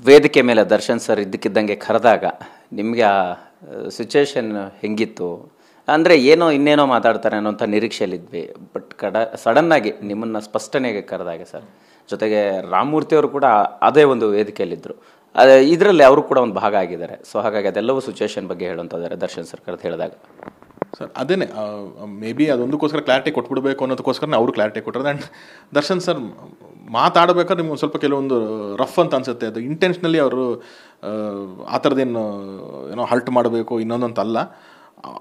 ವೇದಿಕೆ ಮೇಲೆ ದರ್ಶನ್ ಸರ್ ಇದ್ದಕ್ಕಿದ್ದಂಗೆ ಕರೆದಾಗ ನಿಮಗೆ ಆ ಸಿಚುವೇಶನ್ ಹೆಂಗಿತ್ತು? ಅಂದರೆ ಏನೋ ಇನ್ನೇನೋ ಮಾತಾಡ್ತಾರೆ ಅನ್ನೋಂಥ ನಿರೀಕ್ಷೆಯಲ್ಲಿದ್ವಿ. ಬಟ್ ಸಡನ್ನಾಗಿ ನಿಮ್ಮನ್ನು ಸ್ಪಷ್ಟನೆಗೆ ಕರೆದಾಗ ಸರ್, ಜೊತೆಗೆ ರಾಮಮೂರ್ತಿಯವರು ಕೂಡ ಅದೇ ಒಂದು ವೇದಿಕೆಯಲ್ಲಿದ್ದರು. ಇದರಲ್ಲಿ ಅವರು ಕೂಡ ಒಂದು ಭಾಗ ಆಗಿದ್ದಾರೆ. ಸೊ ಹಾಗಾಗಿ ಅದೆಲ್ಲವೂ ಸಿಚುವೇಶನ್ ಬಗ್ಗೆ ಹೇಳುವಂಥದ್ದಾರೆ ದರ್ಶನ್ ಸರ್ ಕರೆದು ಹೇಳಿದಾಗ. ಸರ್ ಅದೇನೆ ಮೇ ಬಿ ಅದೊಂದಕ್ಕೋಸ್ಕರ ಕ್ಲಾರಿಟಿ ಕೊಟ್ಬಿಡ್ಬೇಕು ಅನ್ನೋದಕ್ಕೋಸ್ಕರ ಅವರು ಕ್ಲಾರಿಟಿ ಕೊಟ್ಟರು. ಆ್ಯಂಡ್ ದರ್ಶನ್ ಸರ್ ಮಾತಾಡಬೇಕಾದ್ರೆ ನಿಮ್ಗೆ ಸ್ವಲ್ಪ ಕೆಲವೊಂದು ರಫ್ ಅಂತ ಅನಿಸುತ್ತೆ. ಅದು ಇಂಟೆನ್ಷನಲಿ ಅವರು ಆ ಥರದ್ದೇನು ಏನೋ ಹರ್ಟ್ ಮಾಡಬೇಕು ಇನ್ನೊಂದಂತಲ್ಲ,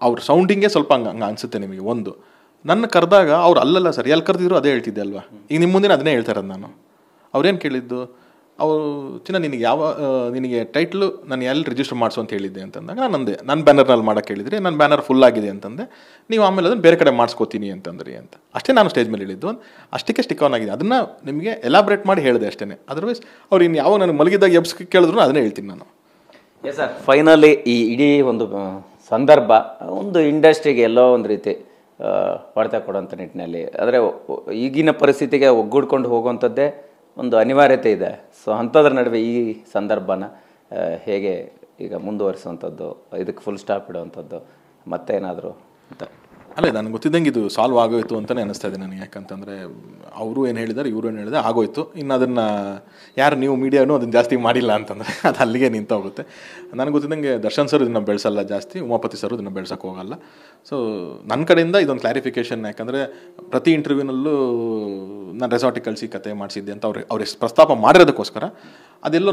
ಅವ್ರ ಸೌಂಡಿಂಗೇ ಸ್ವಲ್ಪ ಹಂಗೆ ಅನಿಸುತ್ತೆ ನಿಮಗೆ. ಒಂದು ನನ್ನ ಕರೆದಾಗ ಅವ್ರು ಅಲ್ಲಲ್ಲ ಸರ್ ಎಲ್ಲಿ ಕರೆದಿದ್ರು ಅದೇ ಹೇಳ್ತಿದ್ದೆ ಅಲ್ವಾ. ಈಗ ನಿಮ್ಮ ಮುಂದಿನ ಅದನ್ನೇ ಹೇಳ್ತಾ ಇರೋದು ನಾನು. ಅವ್ರೇನು ಕೇಳಿದ್ದು, ಅವರು ನಿನಗೆ ಟೈಟ್ಲು ನಾನು ಎಲ್ಲಿ ರಿಜಿಸ್ಟರ್ ಮಾಡಿಸು ಅಂತ ಹೇಳಿದ್ದೆ ಅಂತಂದಾಗ ನನ್ನ ಬ್ಯಾನರ್ನಲ್ಲಿ ಮಾಡೋಕ್ಕೆ ಹೇಳಿದ್ರಿ, ನನ್ನ ಬ್ಯಾನರ್ ಫುಲ್ ಆಗಿದೆ ಅಂತಂದೆ. ನೀವು ಆಮೇಲೆ ಅದನ್ನು ಬೇರೆ ಕಡೆ ಮಾಡಿಸ್ಕೋತೀನಿ ಅಂತಂದ್ರಿ ಅಂತ ಅಷ್ಟೇ ನಾನು ಸ್ಟೇಜ್ ಮೇಲೆ ಹೇಳಿದ್ದು. ಅಷ್ಟಕ್ಕೆ ಸ್ಟಿಕ್ ಆನ್ ಆಗಿದೆ. ಅದನ್ನು ನಿಮಗೆ ಎಲಾಬ್ರೇಟ್ ಮಾಡಿ ಹೇಳಿದೆ ಅಷ್ಟೇ. ಅದರ್ವೈಸ್ ಅವ್ರು ಇನ್ನು ಯಾವ ನನಗೆ ಮಲಗಿದಾಗ ಎಬ್ಸ್ ಕೇಳಿದ್ರು ಅದನ್ನೇ ಹೇಳ್ತೀನಿ ನಾನು. ಎಸ್ ಸರ್, ಫೈನಲಿ ಈ ಇಡೀ ಒಂದು ಸಂದರ್ಭ ಒಂದು ಇಂಡಸ್ಟ್ರಿಗೆ ಎಲ್ಲೋ ಒಂದು ರೀತಿ ಹೊಡೆತ ಕೊಡುವಂಥ ನಿಟ್ಟಿನಲ್ಲಿ, ಅಂದರೆ ಈಗಿನ ಪರಿಸ್ಥಿತಿಗೆ ಒಗ್ಗೂಡ್ಕೊಂಡು ಹೋಗುವಂಥದ್ದೇ ಒಂದು ಅನಿವಾರ್ಯತೆ ಇದೆ. ಸೊ ಅಂಥದ್ರ ನಡುವೆ ಈ ಸಂದರ್ಭನ ಹೇಗೆ ಈಗ ಮುಂದುವರಿಸುವಂಥದ್ದು, ಇದಕ್ಕೆ ಫುಲ್ ಸ್ಟಾಪ್ ಇಡುವಂಥದ್ದು ಮತ್ತೇನಾದರೂ ಅಂತ? ಅಲ್ಲೇ ನನಗೆ ಗೊತ್ತಿದ್ದಂಗೆ ಇದು ಸಾಲ್ವ್ ಆಗೋಯ್ತು ಅಂತಲೇ ಅನ್ನಿಸ್ತಾ ಇದೆ ನನಗೆ. ಯಾಕಂತಂದರೆ ಅವರು ಏನು ಹೇಳಿದ್ದಾರೆ, ಇವರು ಏನು ಹೇಳಿದೆ, ಆಗೋಯ್ತು. ಇನ್ನು ಅದನ್ನು ಯಾರು ನೀವು ಮೀಡಿಯಾನು ಅದನ್ನು ಜಾಸ್ತಿ ಮಾಡಿಲ್ಲ ಅಂತಂದರೆ ಅದು ಅಲ್ಲಿಗೆ ನಿಂತೋಗುತ್ತೆ. ನನಗೆ ಗೊತ್ತಿದ್ದಂಗೆ ದರ್ಶನ್ ಸರ್ ಇದನ್ನು ಬೆಳೆಸಲ್ಲ ಜಾಸ್ತಿ, ಉಮಾಪತಿ ಸರ್ ಇದನ್ನು ಬೆಳ್ಸೋಕ್ಕೆ ಹೋಗಲ್ಲ. ಸೊ ನನ್ನ ಕಡೆಯಿಂದ ಇದೊಂದು ಕ್ಲಾರಿಫಿಕೇಷನ್. ಯಾಕಂದರೆ ಪ್ರತಿ ಇಂಟರ್ವ್ಯೂನಲ್ಲೂ ನಾನು ರೆಸಾರ್ಟಿಗೆ ಕಳಿಸಿ ಕತೆ ಮಾಡಿಸಿದ್ದೆ ಅಂತ ಅವ್ರು ಪ್ರಸ್ತಾಪ ಮಾಡಿರೋದಕ್ಕೋಸ್ಕರ ಅದೆಲ್ಲೋ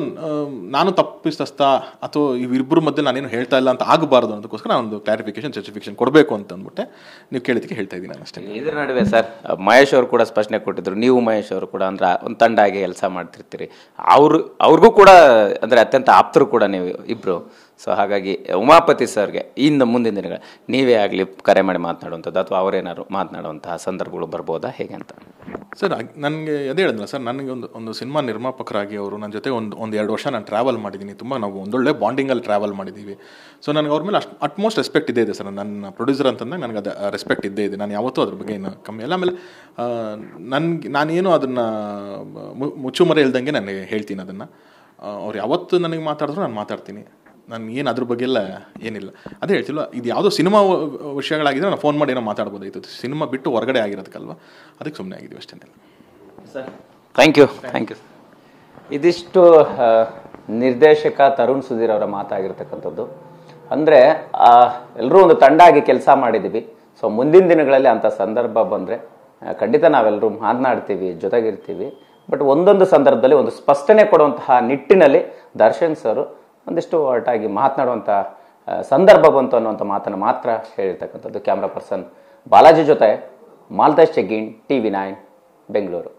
ನಾನು ತಪ್ಪಿಸ್ತಾ ಅಥವಾ ಇವಿಬ್ಬರ ಮಧ್ಯೆ ನಾನೇನು ಹೇಳ್ತಾ ಇಲ್ಲ ಅಂತ ಆಗಬಾರ್ದು ಅನ್ನೋದಕ್ಕೋಸ್ಕರ ನಾನೊಂದು ಕ್ಲಾರಿಫಿಕೇಷನ್ ಜಸ್ಟಿಫಿಕೇಷನ್ ಕೊಡಬೇಕು ಅಂತ ಅಂದ್ಬಿಟ್ಟೆ ನೀವು ಕೇಳಿದ್ದಕ್ಕೆ ಹೇಳ್ತಾ ಇದ್ದೀನಿ ನಾನು ಅಷ್ಟೇ. ಇದರ ನಡುವೆ ಸರ್ ಮಹೇಶ್ ಅವರು ಕೂಡ ಸ್ಪಷ್ಟನೆ ಕೊಟ್ಟಿದ್ರು, ನೀವು ಮಹೇಶ್ ಅವರು ಕೂಡ ಅಂದರೆ ಒಂದು ತಂಡ ಆಗಿ ಕೆಲಸ ಮಾಡ್ತಿರ್ತೀರಿ, ಅವ್ರಿಗೂ ಕೂಡ ಅಂದರೆ ಅತ್ಯಂತ ಆಪ್ತರು ಕೂಡ ನೀವು ಇಬ್ಬರು. ಸೊ ಹಾಗಾಗಿ ಉಮಾಪತಿ ಸರ್ಗೆ ಇನ್ನು ಮುಂದಿನ ದಿನಗಳು ನೀವೇ ಆಗಲಿ ಕರೆ ಮಾಡಿ ಮಾತನಾಡುವಂಥದ್ದು ಅಥವಾ ಅವರೇನಾದ್ರು ಮಾತನಾಡುವಂತಹ ಸಂದರ್ಭಗಳು ಬರ್ಬೋದಾ, ಹೇಗೆ ಅಂತ? ಸರ್ ನನಗೆ ಅದೇ ಹೇಳಿದ್ನಲ್ಲ ಸರ್, ನನಗೆ ಒಂದು ಸಿನಿಮಾ ನಿರ್ಮಾಪಕರಾಗಿ ಅವರು ನನ್ನ ಜೊತೆ ಒಂದು 2 ವರ್ಷ ನಾನು ಟ್ರಾವೆಲ್ ಮಾಡಿದ್ದೀನಿ. ತುಂಬ ನಾವು ಒಂದೊಳ್ಳೆ ಬಾಂಡಿಂಗಲ್ಲಿ ಟ್ರಾವೆಲ್ ಮಾಡಿದ್ದೀವಿ. ಸೊ ನನಗೆ ಅವ್ರ ಮೇಲೆ ಅಟ್ಮೋಸ್ಟ್ ರೆಸ್ಪೆಕ್ಟ್ ಇದೆ ಸರ್. ನನ್ನ ಪ್ರೊಡ್ಯೂಸರ್ ಅಂತಂದಾಗ ನನಗೆ ಅದು ರೆಸ್ಪೆಕ್ಟ್ ಇದ್ದೇ ಇದೆ. ನಾನು ಯಾವತ್ತೂ ಅದ್ರ ಬಗ್ಗೆ ಏನು ಕಮ್ಮಿ ಅಲ್ಲ. ಆಮೇಲೆ ನಾನೇನು ಅದನ್ನು ಮುಚ್ಚುಮರೆ ಇಲ್ದಂಗೆ ನಾನು ಹೇಳ್ತೀನಿ ಅದನ್ನು. ಅವ್ರು ಯಾವತ್ತು ನನಗೆ ಮಾತಾಡಿದ್ರು ನಾನು ಮಾತಾಡ್ತೀನಿ. ನಾನು ಏನು ಅದ್ರ ಬಗ್ಗೆ ಎಲ್ಲ ಏನಿಲ್ಲ. ಅದೇ ಹೇಳ್ತಿಲ್ಲ, ಇದು ಯಾವುದೋ ಸಿನಿಮಾ ವಿಷಯಗಳಾಗಿದ್ರೆ ನಾನು ಫೋನ್ ಮಾಡಿ ಏನೋ ಮಾತಾಡ್ಬೋದಾಯಿತು. ಸಿನಿಮಾ ಬಿಟ್ಟು ಹೊರಗಡೆ ಆಗಿರೋದಕ್ಕಲ್ವ, ಅದಕ್ಕೆ ಸುಮ್ಮನೆ ಆಗಿದ್ದೀವಿ ಅಷ್ಟೇ. Sir thank you. ಇದಿಷ್ಟು ನಿರ್ದೇಶಕ ತರುಣ್ ಸುಧೀರ್ ಅವರ ಮಾತಾಗಿರ್ತಕ್ಕಂಥದ್ದು. ಅಂದರೆ ಎಲ್ಲರೂ ಒಂದು ತಂಡ ಆಗಿ ಕೆಲಸ ಮಾಡಿದ್ದೀವಿ. ಸೊ ಮುಂದಿನ ದಿನಗಳಲ್ಲಿ ಅಂಥ ಸಂದರ್ಭ ಬಂದರೆ ಖಂಡಿತ ನಾವೆಲ್ಲರೂ ಮಾತನಾಡ್ತೀವಿ, ಜೊತೆಗಿರ್ತೀವಿ. ಬಟ್ ಒಂದೊಂದು ಸಂದರ್ಭದಲ್ಲಿ ಒಂದು ಸ್ಪಷ್ಟನೆ ಕೊಡುವಂತಹ ನಿಟ್ಟಿನಲ್ಲಿ ದರ್ಶನ್ ಸರ್ ಒಂದಿಷ್ಟು ಹೊರಟಾಗಿ ಮಾತನಾಡುವಂಥ ಸಂದರ್ಭ ಬಂತು ಅನ್ನುವಂಥ ಮಾತನ್ನು ಮಾತ್ರ ಹೇಳಿರ್ತಕ್ಕಂಥದ್ದು. ಕ್ಯಾಮ್ರಾ ಪರ್ಸನ್ ಬಾಲಾಜಿ ಜೊತೆ ಮಾಲ್ತೇಶ್ ಚೆಗ್ಗಿನ್, TV9 ಬೆಂಗಳೂರು.